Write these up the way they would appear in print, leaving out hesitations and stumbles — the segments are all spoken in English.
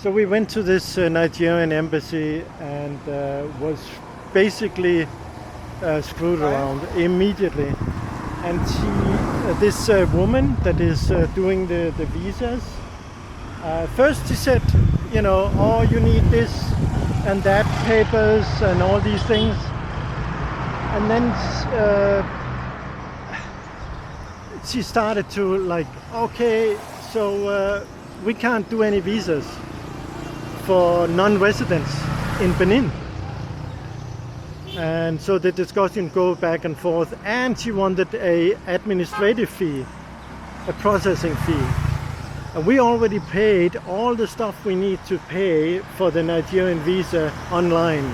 So we went to this Nigerian embassy and was basically screwed around immediately. And this woman that is doing the visas, first she said, you know, oh, you need this and that papers and all these things. And then she started to like, okay, so we can't do any visas for non-residents in Benin. And so the discussion go back and forth, and she wanted a administrative fee, a processing fee. And we already paid all the stuff we need to pay for the Nigerian visa online.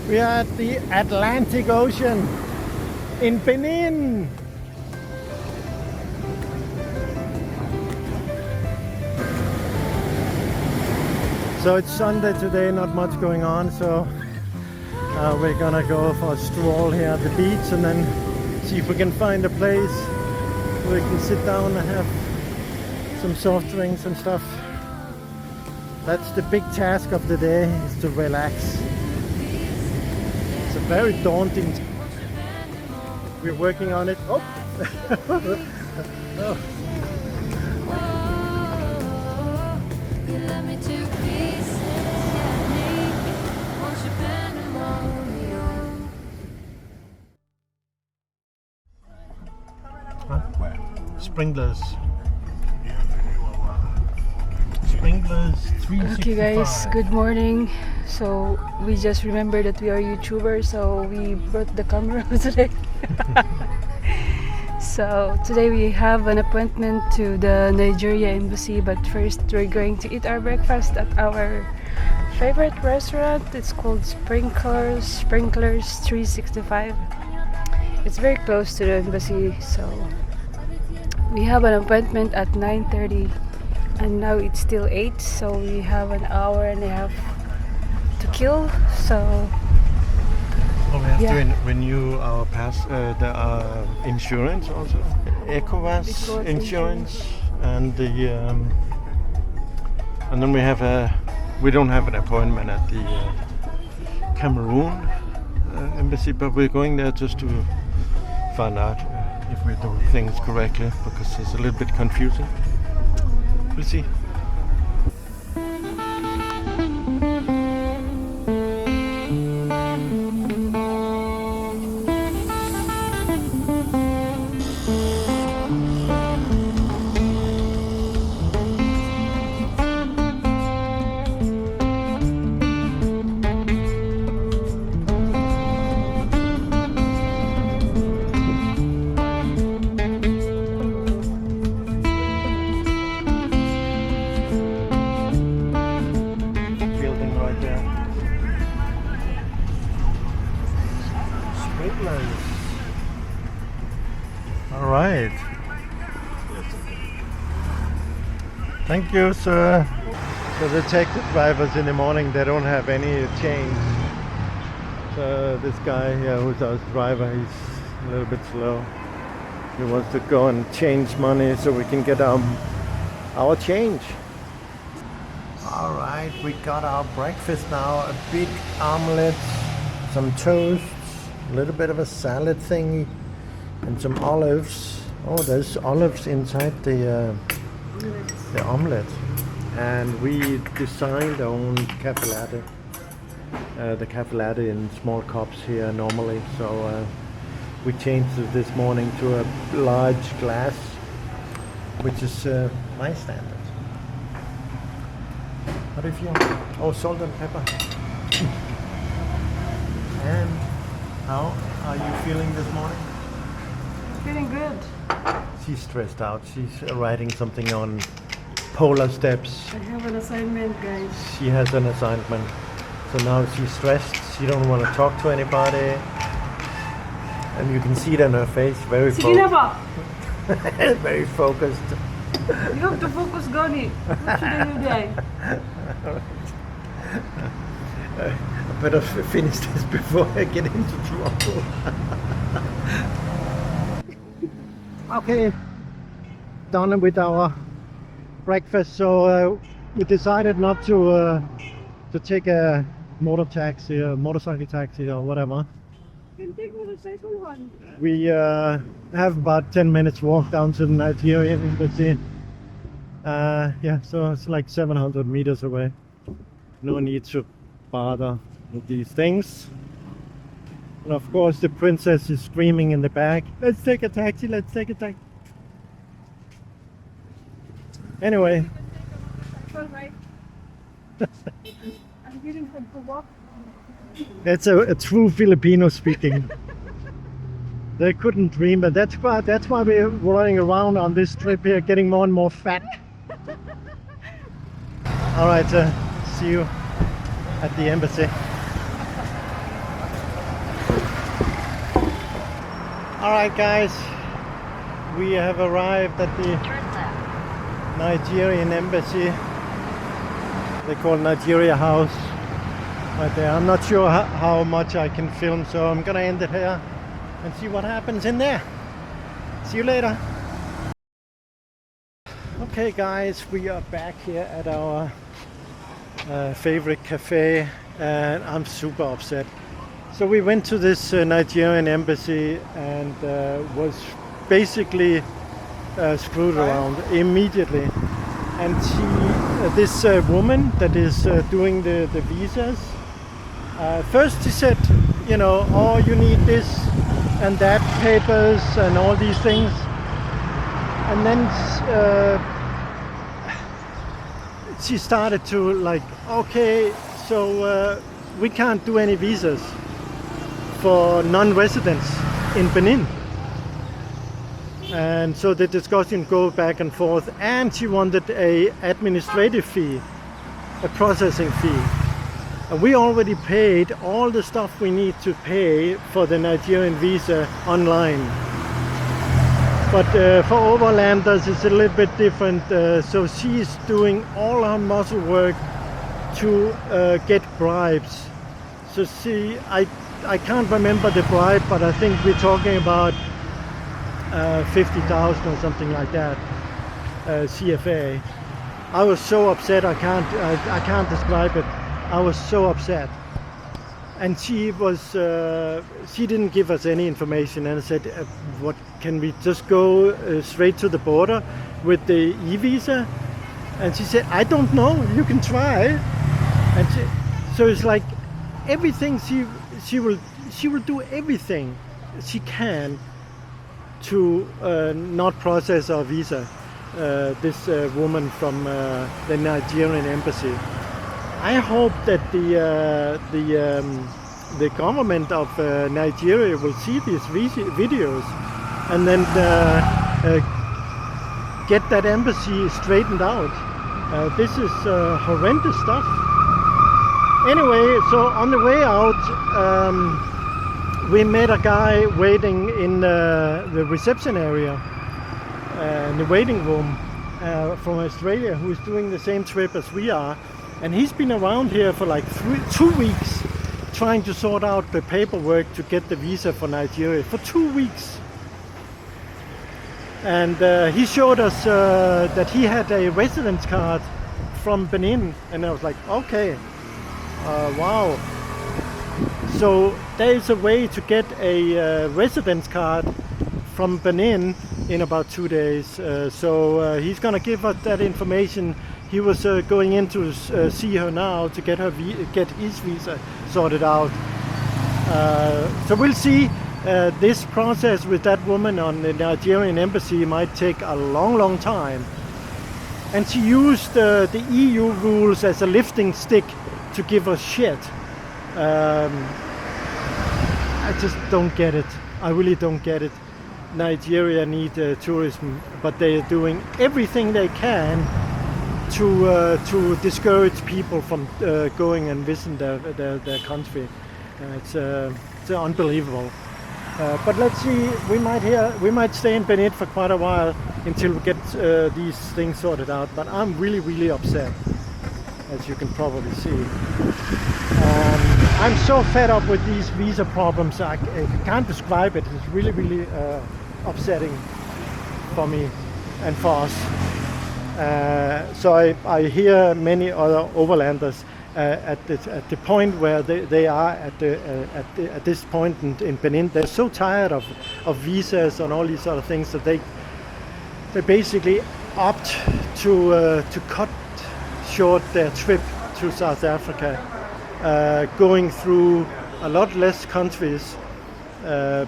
We are at the Atlantic Ocean in Benin. So it's Sunday today, not much going on, so we're gonna go for a stroll here at the beach and then see if we can find a place where we can sit down and have some soft drinks and stuff. That's the big task of the day, is to relax. It's a very daunting. We're working on it. Oh. Oh. Huh? Sprinklers. Sprinklers 365. Okay guys, good morning. So we just remembered that we are YouTubers, so we brought the camera today. So today we have an appointment to the Nigerian Embassy, but first we're going to eat our breakfast at our favorite restaurant. It's called Sprinklers 365. It's very close to the embassy, so we have an appointment at 9:30 and now it's still 8, so we have an hour and a half to kill. So we have to renew our insurance also, ECOWAS insurance, and the and then we don't have an appointment at the Cameroon embassy, but we're going there just to find out if we do things correctly, because it's a little bit confusing. We'll see. All right. Thank you, sir. So the taxi drivers in the morning, they don't have any change. So this guy here, who's our driver, he's a little bit slow. He wants to go and change money so we can get our change. All right, we got our breakfast now. A big omelette, some toast, a little bit of a salad thingy, and some olives. Oh, there's olives inside the omelette. And we designed our own cafe latte. The cafe latte in small cups here normally. So we changed it this morning to a large glass, which is my standard. How do you feel? Oh, salt and pepper. And how are you feeling this morning? feeling good. she's stressed out. She's writing something on polar steps. I have an assignment, guys. She has an assignment. So now she's stressed. She don't want to talk to anybody. And you can see it on her face. Very focused. Very focused. You have to focus, Goni. What should I do there? I better finish this before I get into trouble. Okay, done with our breakfast. So we decided not to take a motorcycle taxi or whatever. Can take motorcycle one. We have about 10 minutes walk down to the Nigerian Embassy. Yeah, so it's like 700 meters away. No need to bother with these things. And of course the princess is screaming in the back, let's take a taxi, let's take a taxi. Anyway. Right. I'm getting her to walk. That's a true Filipino speaking. They couldn't dream, but that's why we're running around on this trip here, getting more and more fat. All right, see you at the embassy. All right, guys, we have arrived at the Nigerian Embassy. They call Nigeria House right there. I'm not sure how much I can film, so I'm gonna end it here and see what happens in there. See you later. Okay, guys, we are back here at our favorite cafe, and I'm super upset. So we went to this Nigerian embassy and was basically screwed around immediately. And this woman that is doing the visas, first she said, you know, oh, you need this and that papers and all these things. And then she started to like, okay, so we can't do any visas for non-residents in Benin. And so the discussion go back and forth, and she wanted a administrative fee, a processing fee. And we already paid all the stuff we need to pay for the Nigerian visa online. But for overlanders it's a little bit different, so she's doing all her muscle work to get bribes. So I can't remember the bribe, but I think we're talking about 50,000 or something like that, CFA. I was so upset, I can't describe it. I was so upset. And she didn't give us any information, and I said, what, can we just go straight to the border with the e-visa? And she said, I don't know, you can try. And so it's like everything she will do everything she can to not process our visa, this woman from the Nigerian Embassy. I hope that the government of Nigeria will see these videos and then get that embassy straightened out. This is horrendous stuff. Anyway, so on the way out, we met a guy waiting in the reception area, in the waiting room, from Australia, who is doing the same trip as we are. And he's been around here for like 2 weeks trying to sort out the paperwork to get the visa for Nigeria, for 2 weeks. And he showed us that he had a residence card from Benin, and I was like, okay, wow. So there is a way to get a residence card from Benin in about 2 days. So he's gonna give us that information. He was going in to see her now to get his visa sorted out. So we'll see. This process with that woman on the Nigerian embassy might take a long time. And she used the EU rules as a lifting stick to give us shit. I just don't get it. I really don't get it. Nigeria need tourism, but they are doing everything they can to discourage people from going and visiting their country. It's unbelievable. But let's see. We might stay in Benin for quite a while until we get these things sorted out. But I'm really upset, as you can probably see. I'm so fed up with these visa problems. I can't describe it. It's really upsetting for me and for us. So I hear many other overlanders at the point where they are at this point in Benin. They're so tired of visas and all these other things that they basically opt to cut short their trip to South Africa, going through a lot less countries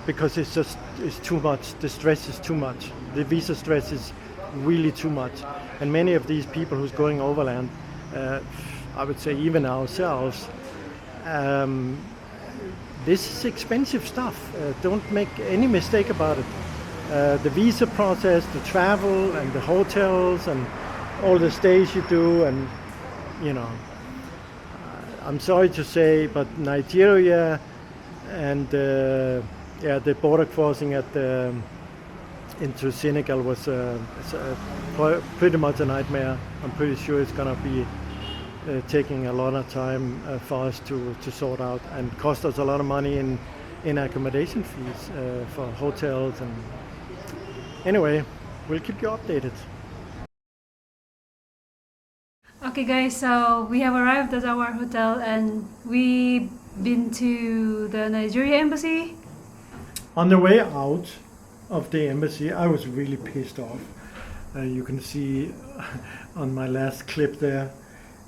because it's too much. The stress is too much. The visa stress is really too much. And many of these people who's going overland, I would say even ourselves, this is expensive stuff. Don't make any mistake about it. The visa process, the travel and the hotels and all the stays you do, and I'm sorry to say, but Nigeria and the border crossing into Senegal was pretty much a nightmare. I'm pretty sure it's gonna be taking a lot of time for us to sort out, and cost us a lot of money in accommodation fees for hotels. And anyway, we'll keep you updated. Okay guys, so we have arrived at our hotel and we've been to the Nigerian Embassy. On the way out of the embassy, I was really pissed off. You can see on my last clip there.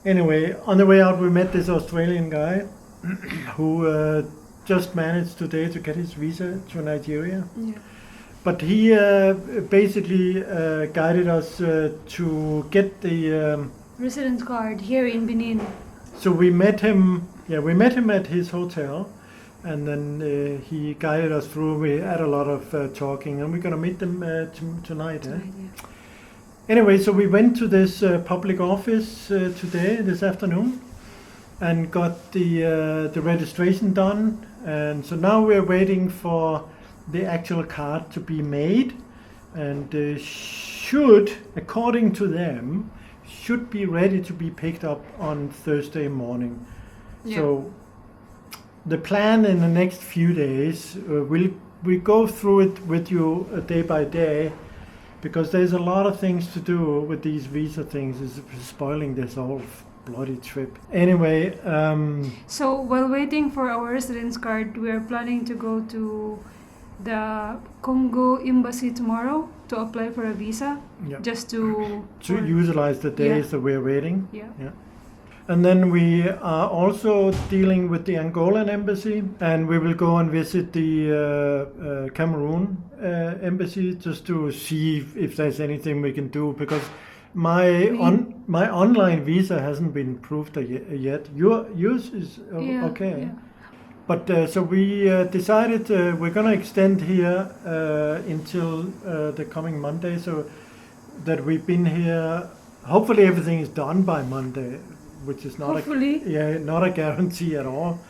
Anyway, on the way out we met this Australian guy who just managed today to get his visa to Nigeria. Yeah. But he basically guided us to get the residence card here in Benin. So we met him at his hotel, and then he guided us through. We had a lot of talking, and we're gonna meet them tonight. Yeah. Anyway, so we went to this public office this afternoon, and got the registration done. And so now we're waiting for the actual card to be made, and should, according to them, should be ready to be picked up on Thursday morning. Yeah. So the plan in the next few days, we'll go through it with you day by day, because there's a lot of things to do with these visa things. It's spoiling this whole bloody trip. Anyway, so while waiting for our residence card, we are planning to go to the Congo Embassy tomorrow to apply for a visa. Yeah. Just to utilize the days that we're waiting. Yeah. And then we are also dealing with the Angolan embassy, and we will go and visit the Cameroon embassy just to see if there's anything we can do, because my online visa hasn't been approved yet. Yours is okay. Yeah. But so we decided we're going to extend here until the coming Monday, so that we've been here. Hopefully everything is done by Monday, which is not not a guarantee at all.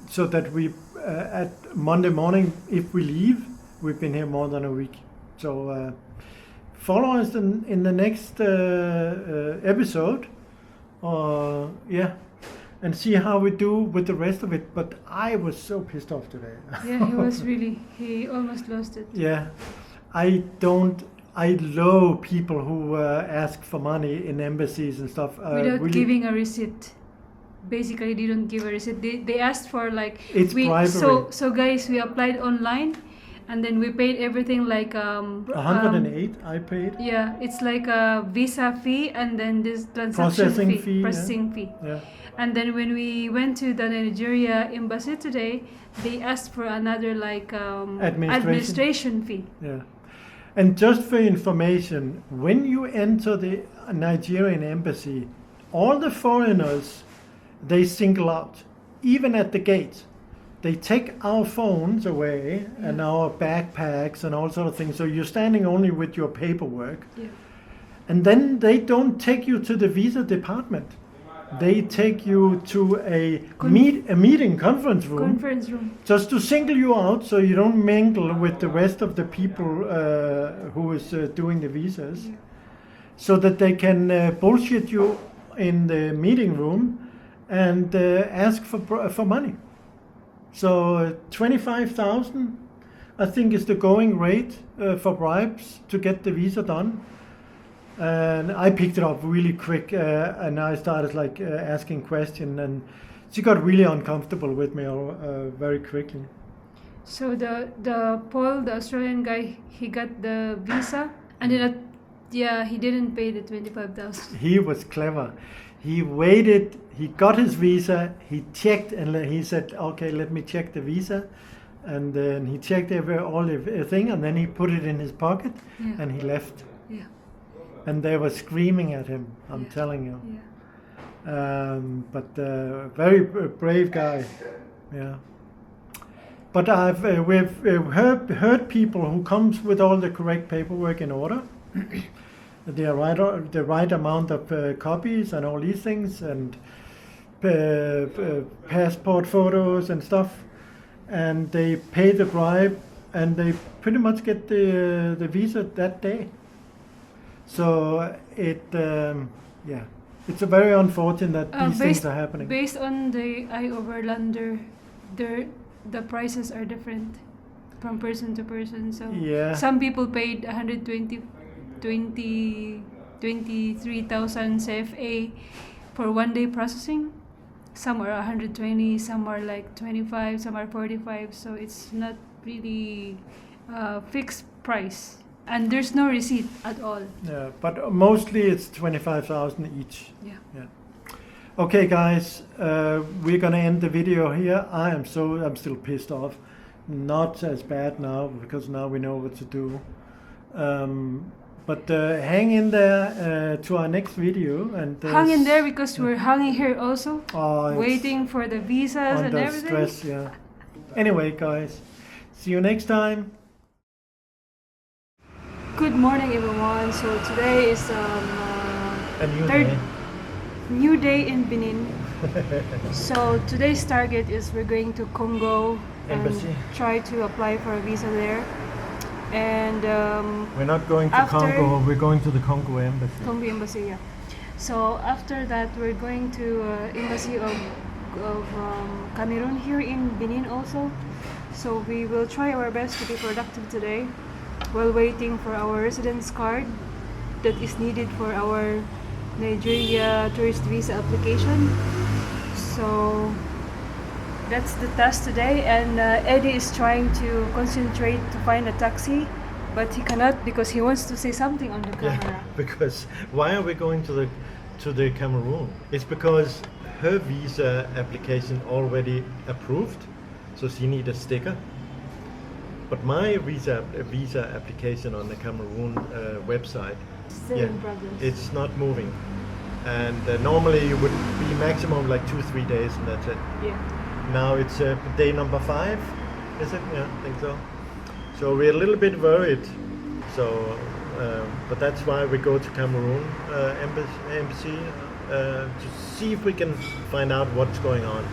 So that we at Monday morning, if we leave, we've been here more than a week. So follow us in the next episode. And see how we do with the rest of it. But I was so pissed off today. Yeah, he almost lost it. Yeah, I loathe people who ask for money in embassies and stuff. Without giving a receipt. Basically, they don't give a receipt. They asked for it's bribery. So guys, we applied online, and then we paid everything 108. I paid. Yeah, it's like a visa fee and then this transaction processing fee. Yeah. And then when we went to the Nigeria embassy today, they asked for another administration fee. Yeah. And just for information, when you enter the Nigerian embassy, all the foreigners, they single out, even at the gate. they take our phones away and our backpacks and all sort of things. So you're standing only with your paperwork. Yeah. And then they don't take you to the visa department. They take you to a meeting conference room. Just to single you out so you don't mingle with the rest of the people who is doing the visas. Yeah. So that they can bullshit you in the meeting room and ask for money. So 25,000, I think, is the going rate for bribes to get the visa done. And I picked it up really quick, and I started asking questions, and she got really uncomfortable with me very quickly. So the Paul, the Australian guy, he got the visa, and then he didn't pay the 25,000. He was clever. He waited. He got his visa. He checked, and he said, "Okay, let me check the visa." And then he checked everything, and then he put it in his pocket, and he left. Yeah. And they were screaming at him. I'm telling you. Yeah. But very brave guy. Yeah. But we've heard people who comes with all the correct paperwork in order. The right amount of copies and all these things, and passport photos and stuff, and they pay the bribe, and they pretty much get the visa that day. So it's very unfortunate that these things are happening. Based on the overlander, the prices are different from person to person. So some people paid 23,000 CFA for 1 day processing. Some are 120, some are like 25, some are 45. So it's not really fixed price. And there's no receipt at all. Yeah, but mostly it's 25,000 each. Yeah. Okay, guys, we're gonna end the video here. I'm still pissed off. Not as bad now because now we know what to do. But hang in there to our next video. And hang in there because we're hanging here also, waiting for the visas and everything. Stress, yeah. Anyway, guys, see you next time. Good morning, everyone. So today is a new day in Benin. So today's target is we're going to Congo Embassy and try to apply for a visa there. And we're not going to Congo. We're going to the Congo Embassy. Congo Embassy, yeah. So after that, we're going to Embassy of Cameroon here in Benin also. So we will try our best to be productive today, while waiting for our residence card that is needed for our Nigeria tourist visa application. So that's the task today, and Eddie is trying to concentrate to find a taxi, but he cannot because he wants to say something on the camera. Yeah, because why are we going to the Cameroon? It's because her visa application already approved, so she needs a sticker. But my visa application on the Cameroon website, it's not moving. And normally it would be maximum like 2-3 days, and that's it. Yeah. Now it's day number 5, is it? Yeah, I think so. So we're a little bit worried. So, but that's why we go to Cameroon embassy to see if we can find out what's going on.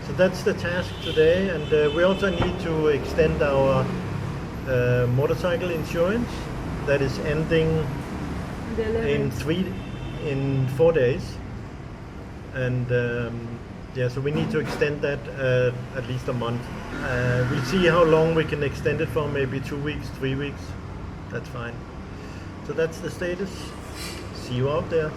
So that's the task today, and we also need to extend our motorcycle insurance that is ending in 4 days, and so we need to extend that at least a month. We'll see how long we can extend it for, maybe 2 weeks, 3 weeks. That's fine. So that's the status. See you out there.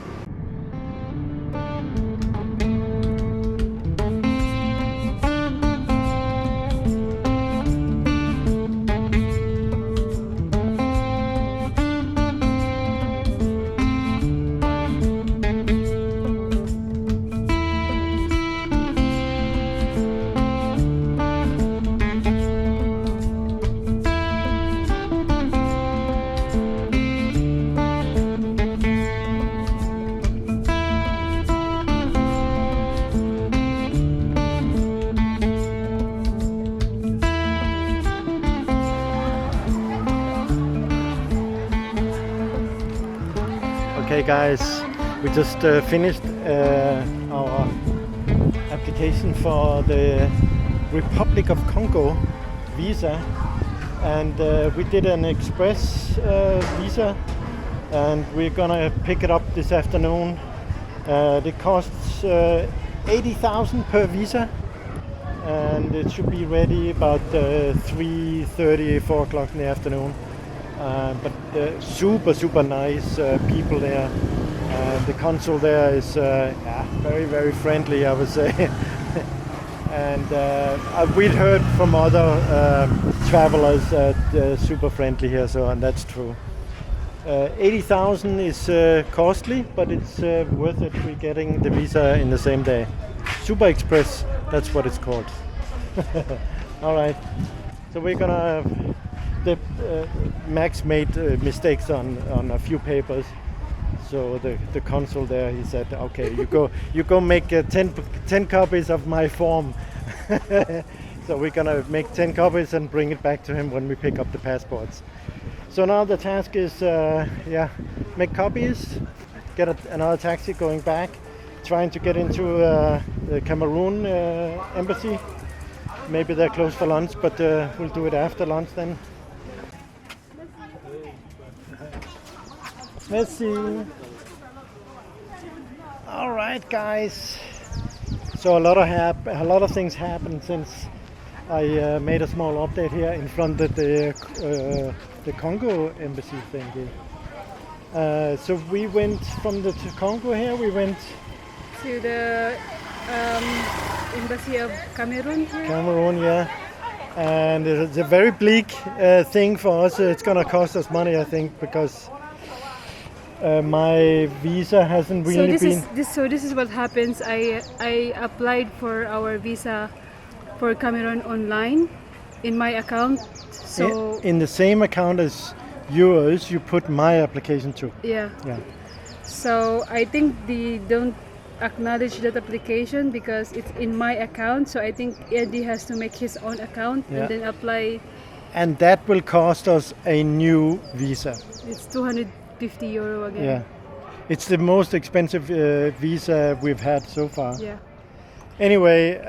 Okay guys, we just finished our application for the Republic of Congo visa, and we did an express visa, and we're gonna pick it up this afternoon. It costs 80,000 per visa, and it should be ready about 3:30, 4 o'clock in the afternoon. But super nice people there. The consul there is very friendly, I would say. And we'd heard from other travelers that super friendly here, and that's true. 80,000 is costly, but it's worth it. We're getting the visa in the same day. Super Express, that's what it's called. All right, so we're gonna. Max made mistakes on a few papers, so the consul there, he said, okay, you go make 10 copies of my form. So we're gonna make 10 copies and bring it back to him when we pick up the passports. So now the task is make copies, get another taxi going back, trying to get into the Cameroon embassy. Maybe they're closed for lunch, but we'll do it after lunch then. Merci. All right, guys. So a lot of things happened since I made a small update here in front of the Congo embassy thingy. So we went from the Congo here. We went to the embassy of Cameroon here. Cameroon, yeah. And it's a very bleak thing for us. It's gonna cost us money, I think, because my visa hasn't really been. This is what happens. I applied for our visa for Cameroon online in my account. So in the same account as yours, you put my application too. Yeah. Yeah. So I think they don't acknowledge that application because it's in my account. So I think Eddie has to make his own account and then apply. And that will cost us a new visa. It's 250 euro again. Yeah, it's the most expensive visa we've had so far. Yeah. Anyway,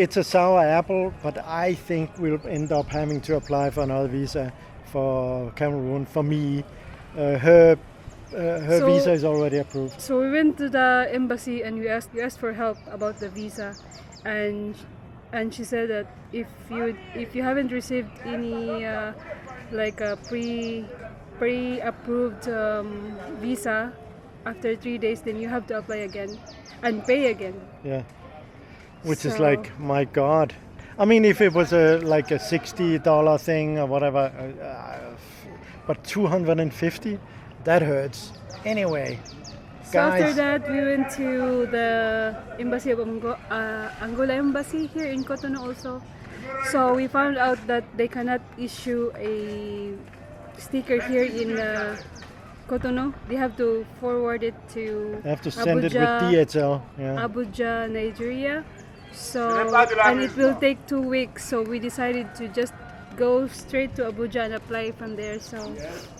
it's a sour apple, but I think we'll end up having to apply for another visa for Cameroon. For me, her visa is already approved. So we went to the embassy and we asked for help about the visa, and she said that if you haven't received any like a pre-approved visa after 3 days, then you have to apply again and pay again. Yeah, which is like, my God. I mean, if it was like a $60 thing or whatever, but 250, that hurts. Anyway, so guys. after that, we went to the embassy of Angola embassy here in Cotonou also. So we found out that they cannot issue a sticker here in Cotonou. They have to forward it to They have to send it with DHL. Yeah. Abuja, Nigeria. So and it will take 2 weeks. So we decided to just go straight to Abuja and apply from there. So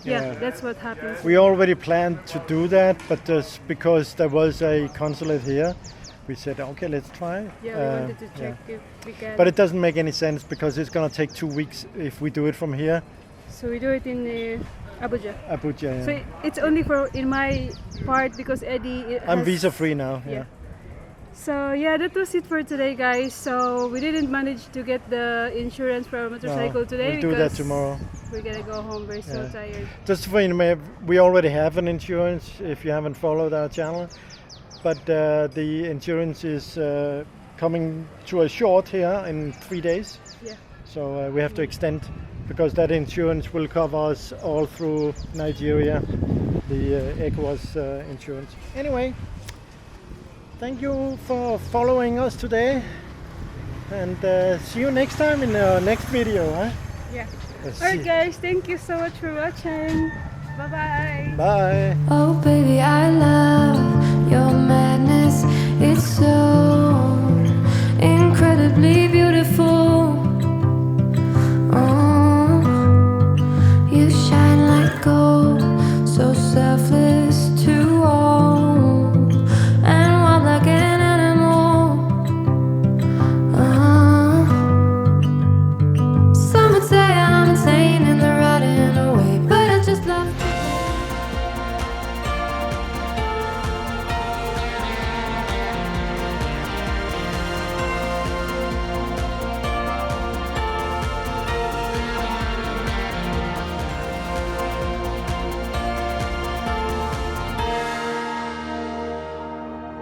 yeah, that's what happens. We already planned to do that, but just because there was a consulate here, we said, okay, let's try. Yeah, we wanted to check if we can. But it doesn't make any sense because it's going to take 2 weeks if we do it from here. So we do it in Abuja. Abuja, yeah. So it's only for in my part because Eddie I'm visa free now. Yeah. So yeah, that was it for today, guys. So we didn't manage to get the insurance for our motorcycle today. We'll do that tomorrow. We're gonna go home. We're so tired. Just for you, we already have an insurance if you haven't followed our channel. But the insurance is coming to a short here in 3 days. Yeah. So we have to extend because that insurance will cover us all through Nigeria, the ECOWAS insurance. Anyway, thank you for following us today, and see you next time in the next video. Huh? Yeah. Alright guys, thank you so much for watching. Bye bye. Bye. Oh baby, I love